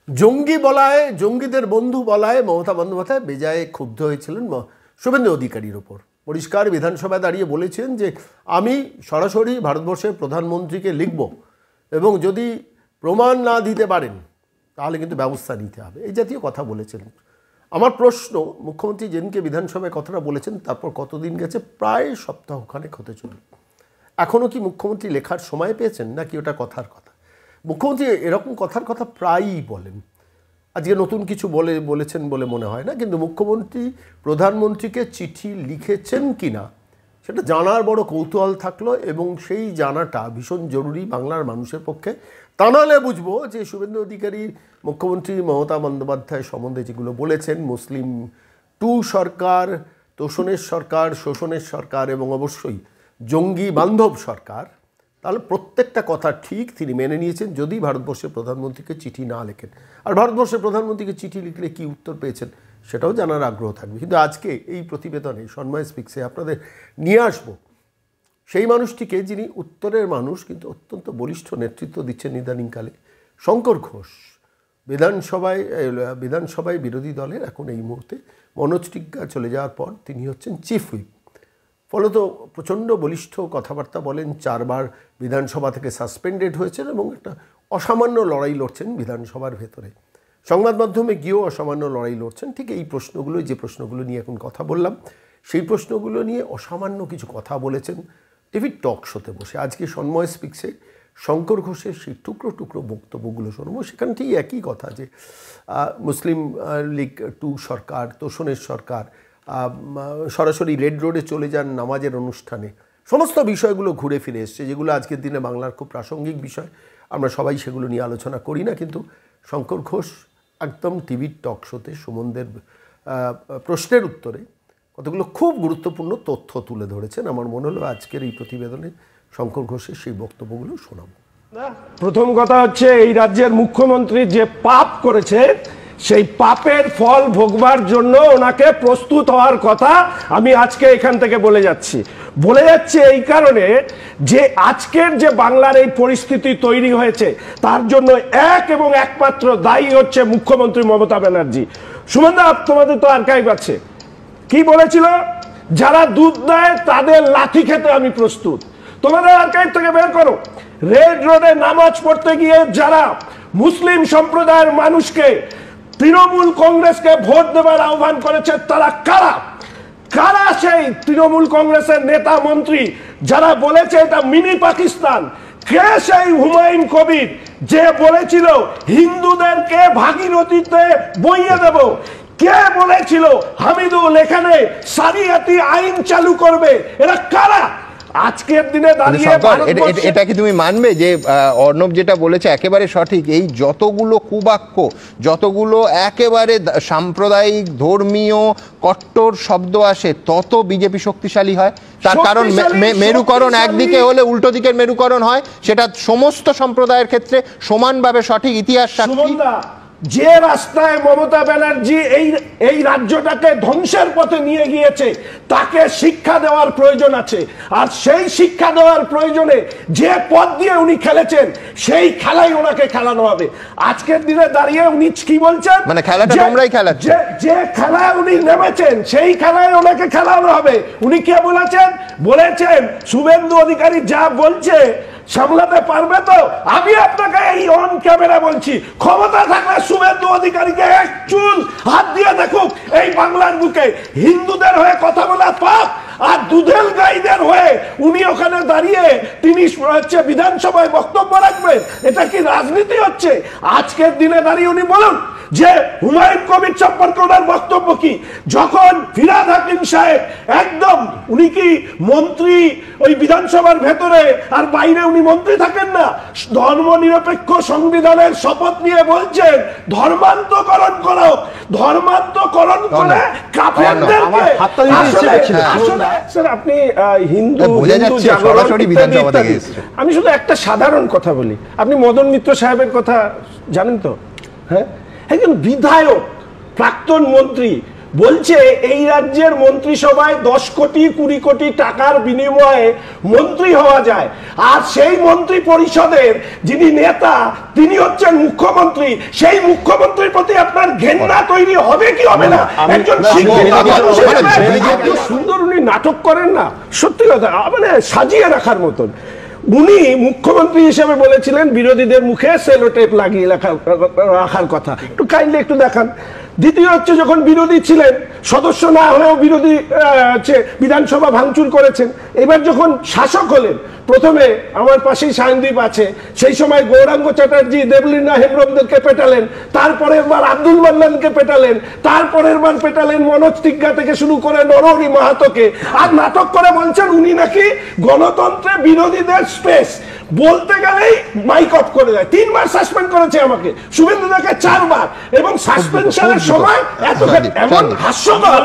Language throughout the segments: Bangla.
জঙ্গি বলায়, জঙ্গিদের বন্ধু বলায় মমতা বন্দ্যোপাধ্যায় বেজায় ক্ষুব্ধ হয়েছিলেন শুভেন্দু অধিকারীর ওপর। পরিষ্কার বিধানসভায় দাঁড়িয়ে বলেছেন যে আমি সরাসরি ভারতবর্ষের প্রধানমন্ত্রীকে লিখব এবং যদি প্রমাণ না দিতে পারেন তাহলে কিন্তু ব্যবস্থা নিতে হবে, এই জাতীয় কথা বলেছেন। আমার প্রশ্ন, মুখ্যমন্ত্রী যেদিনকে বিধানসভায় কথাটা বলেছেন তারপর কতদিন গেছে? প্রায় সপ্তাহখানেক হতে চলল। এখনও কি মুখ্যমন্ত্রী লেখার সময় পেয়েছেন নাকি ওটা কথার কথা? মুখ্যমন্ত্রী এরকম কথার কথা প্রায়ই বলেন, আজকে নতুন কিছু বলেছেন বলে মনে হয় না। কিন্তু মুখ্যমন্ত্রী প্রধানমন্ত্রীকে চিঠি লিখেছেন কি না সেটা জানার বড় কৌতূহল থাকলো, এবং সেই জানাটা ভীষণ জরুরি বাংলার মানুষের পক্ষে। তা নাহলে বুঝবো যে শুভেন্দু অধিকারী মুখ্যমন্ত্রী মমতা বন্দ্যোপাধ্যায় সম্বন্ধে যেগুলো বলেছেন, মুসলিম টু সরকার, তোষণের সরকার, শোষণের সরকার এবং অবশ্যই জঙ্গি বান্ধব সরকার, তাহলে প্রত্যেকটা কথা ঠিক তিনি মেনে নিয়েছেন যদি ভারতবর্ষের প্রধানমন্ত্রীকে চিঠি না লেখেন। আর ভারতবর্ষের প্রধানমন্ত্রীকে চিঠি লিখলে কি উত্তর পেয়েছেন সেটাও জানার আগ্রহ থাকবে। কিন্তু আজকে এই প্রতিবেদনে সন্ময় স্পিক্সে আপনাদের নিয়ে আসবো সেই মানুষটিকে যিনি উত্তরের মানুষ কিন্তু অত্যন্ত বলিষ্ঠ নেতৃত্ব দিচ্ছেন ইদানিংকালে, শঙ্কর ঘোষ। বিধানসভায় বিরোধী দলের এখন এই মুহূর্তে মনোজ টিগ্গা চলে যাওয়ার পর তিনি হচ্ছেন চিফ হুইপ। ফলত প্রচণ্ড বলিষ্ঠ কথাবার্তা বলেন, 4 বার বিধানসভা থেকে সাসপেন্ডেড হয়েছেন এবং একটা অসামান্য লড়াই লড়ছেন বিধানসভার ভেতরে। সংবাদ মাধ্যমে গিয়েও অসামান্য লড়াই লড়ছেন। ঠিক এই প্রশ্নগুলো, যে প্রশ্নগুলো নিয়ে এখন কথা বললাম, সেই প্রশ্নগুলো নিয়ে অসামান্য কিছু কথা বলেছেন টিভি টক শোতে বসে। আজকে সন্ময় স্পিক্সে শঙ্কর ঘোষের সেই টুকরো টুকরো বক্তব্যগুলো শুনবো। সেখানটাই একই কথা যে মুসলিম লীগ টু সরকার, তোষণের সরকার, সরাসরি রেড রোডে চলে যান নামাজের অনুষ্ঠানে, সমস্ত বিষয়গুলো ঘুরে ফিরে এসছে, যেগুলো আজকের দিনে বাংলার খুব প্রাসঙ্গিক বিষয়। আমরা সবাই সেগুলো নিয়ে আলোচনা করি না, কিন্তু শঙ্কর ঘোষ একদম টিভির টক শোতে সুমনদের প্রশ্নের উত্তরে কতগুলো খুব গুরুত্বপূর্ণ তথ্য তুলে ধরেছেন। আমার মনে হলো আজকের এই প্রতিবেদনে শঙ্কর ঘোষের সেই বক্তব্যগুলো শোনাবো। প্রথম কথা হচ্ছে, এই রাজ্যের মুখ্যমন্ত্রী যে পাপ করেছে সেই পাপের ফল ভোগবার জন্য ওনাকে প্রস্তুত হওয়ার কথা আমি আজকে এখান থেকে বলে যাচ্ছি এই কারণে যে আজকের যে বাংলার এই পরিস্থিতি তৈরি হয়েছে তার জন্য এক এবং একমাত্র দায়ী হচ্ছে মুখ্যমন্ত্রী মমতা ব্যানার্জি। সুমনদা, তোমাদের তো আর্কাইভ আছে, কি বলেছিল? যারা দুধ দেয় তাদের লাথি খেতে আমি প্রস্তুত। তোমাদের আর্কাইভ থেকে বের করো, রেড রোডে নামাজ পড়তে গিয়ে যারা মুসলিম সম্প্রদায়ের মানুষকে তৃণমূল কংগ্রেসকে ভোট দেবার আহ্বান করেছে তারা কারা? কারা সেই তৃণমূল কংগ্রেসের নেতা মন্ত্রী যারা বলেছে এটা মিনি পাকিস্তান? কে সেই হুমায়ুন কবির যে বলেছিল হিন্দুদেরকে ভাগীরথীতে বইয়ে দেব? কে বলেছিল হামিদুল এখানে সারিয়াতি আইন চালু করবে? এরা কারা? আজকের দিনে দাঁড়িয়ে এটা কি তুমি মানবে যে অর্ণব যেটা বলেছে একেবারে সঠিক? এই যতগুলো কুবাক্য, যতগুলো একেবারে সাম্প্রদায়িক ধর্মীয় কট্টর শব্দ আসে তত বিজেপি শক্তিশালী হয়। তার কারণ মেরুকরণ একদিকে হলে উল্টো দিকের মেরুকরণ হয়, সেটা সমস্ত সম্প্রদায়ের ক্ষেত্রে সমানভাবে সঠিক। ইতিহাস সাক্ষী। যে রাস্তায় মমতা ব্যানার্জি এই রাজ্যটাকে ধ্বংসের পথে নিয়ে গিয়েছে তাকে শিক্ষা দেওয়ার প্রয়োজন আছে। আর সেই শিক্ষা দেওয়ার প্রয়োজনে যে পথ দিয়ে উনি খেলেছেন সেই খেলাই ওনাকে খেলানো হবে। আজকের দিনে দাঁড়িয়ে উনি কি বলছেন? মানে খেলাটা তোমরাই খেলাচ্ছেন। যে খেলায় উনি নেমেছেন সেই খেলায় ওনাকে খেলানো হবে। উনি কে বলেছেন শুভেন্দু অধিকারী যা বলছে সামলাতে পারবে তো? আমি আপনাকে এই অন ক্যামেরা বলছি, ক্ষমতা থাকলে শুভেন্দু অধিকারীকে এক চুল হাত দিয়ে দেখুক এই বাংলার বুকে হিন্দুদের হয়ে কথা বলা পাপ, আর দুধেল গাইদের হয়ে উনি ওখানে দাঁড়িয়ে তিনি হচ্ছে বিধানসভায় বক্তব্য রাখবেন। এটা কি রাজনীতি হচ্ছে? আজকের দিনে দাঁড়িয়ে উনি বলুন যে হুমায়ুন কবির সম্পর্কে ওনার বক্তব্য কি? যখন ফিরহাদ হাকিম সাহেব একদম, উনি কি মন্ত্রী ওই বিধানসভার ভেতরে আর বাইরে উনি মন্ত্রী থাকেন না? ধর্মনিরপেক্ষ সংবিধানের শপথ নিয়ে বলছেন ধর্মান্তকরণ করো, ধর্মান্তকরণ করে কাফেরদেরকে। স্যার, আপনি হিন্দু আমি শুধু একটা সাধারণ কথা বলি, আপনি মদন মিত্র সাহেবের কথা জানেন তো? হ্যাঁ, একজন বিধায়ক, প্রাক্তন মন্ত্রী, বলছে এই রাজ্যের মন্ত্রিসভায় 10 কোটি 20 কোটি টাকার বিনিময়ে মন্ত্রী হওয়া যায়, আর সেই মন্ত্রী পরিষদের যিনি নেতা তিনি হচ্ছেন মুখ্যমন্ত্রী। সেই মুখ্যমন্ত্রীর প্রতি আপনার ঘেন্না তৈরি হবে কি হবে না? একজন সুন্দর উনি নাটক করেন না, সত্যি কথা, মানে সাজিয়ে রাখার মতন। উনি মুখ্যমন্ত্রী হিসেবে বলেছিলেন বিরোধীদের মুখে সেলো টেপ লাগিয়ে রাখার কথা, একটু কাইন্ডলি একটু দেখান। দ্বিতীয় হচ্ছে, যখন বিরোধী ছিলেন, সদস্য না হলেও বিরোধী বিধানসভা ভাঙচুর করেছেন। এবার যখন শাসক হলেন, প্রথমে আমার পাশেই সায়নদীপ আছে, সেই সময় গৌরাঙ্গ চ্যাটার্জি দেবলীনা হেমব্রমদেরকে পেটালেন, তারপরের বার আব্দুল মান্নানকে পেটালেন, তারপরের বার পেটালেন মনোজ তিগ্গা থেকে শুরু করে নরহরি মাহাতোকে, আর নাটক করে বলছেন উনি নাকি গণতন্ত্রে বিরোধীদের স্পেস। বলতে গেলেই মাইক অফ করে দেয়। 3 বার সাসপেন্ড করেছে আমাকে, শুভেন্দু দাকে 4 বার, এবং সাসপেনশনের সময় এত এমন হাস্যকর।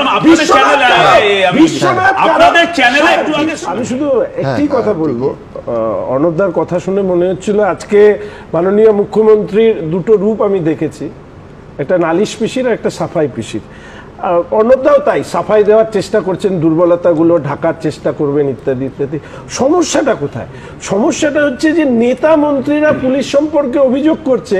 আমি শুধু একটি কথা বলবো, অর্ণবদার কথা শুনে মনে হচ্ছিল আজকে মাননীয় মুখ্যমন্ত্রীর দুটো রূপ আমি দেখেছি, একটা নালিশ পিসির আর একটা সাফাই পিসির। অর্ণবদাও তাই সাফাই দেওয়ার চেষ্টা করছেন, দুর্বলতাগুলো ঢাকার চেষ্টা করবেন ইত্যাদি ইত্যাদি। সমস্যাটা কোথায়? সমস্যাটা হচ্ছে যে নেতা মন্ত্রীরা পুলিশ সম্পর্কে অভিযোগ করছে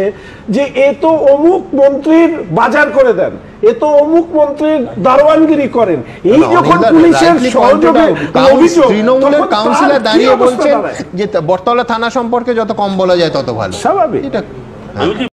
যে এ তো অমুক মন্ত্রীর বাজার করে দেন, এ তো অমুক মন্ত্রীর দারোয়ানগিরি করেন। এই যখন পুলিশের সহযোগে অভিযোগ, তৃণমূলের কাউন্সিলর দাঁড়িয়ে বলছেন যে বটতলা থানা সম্পর্কে যত কম বলা যায় তত ভালো। স্বাভাবিক।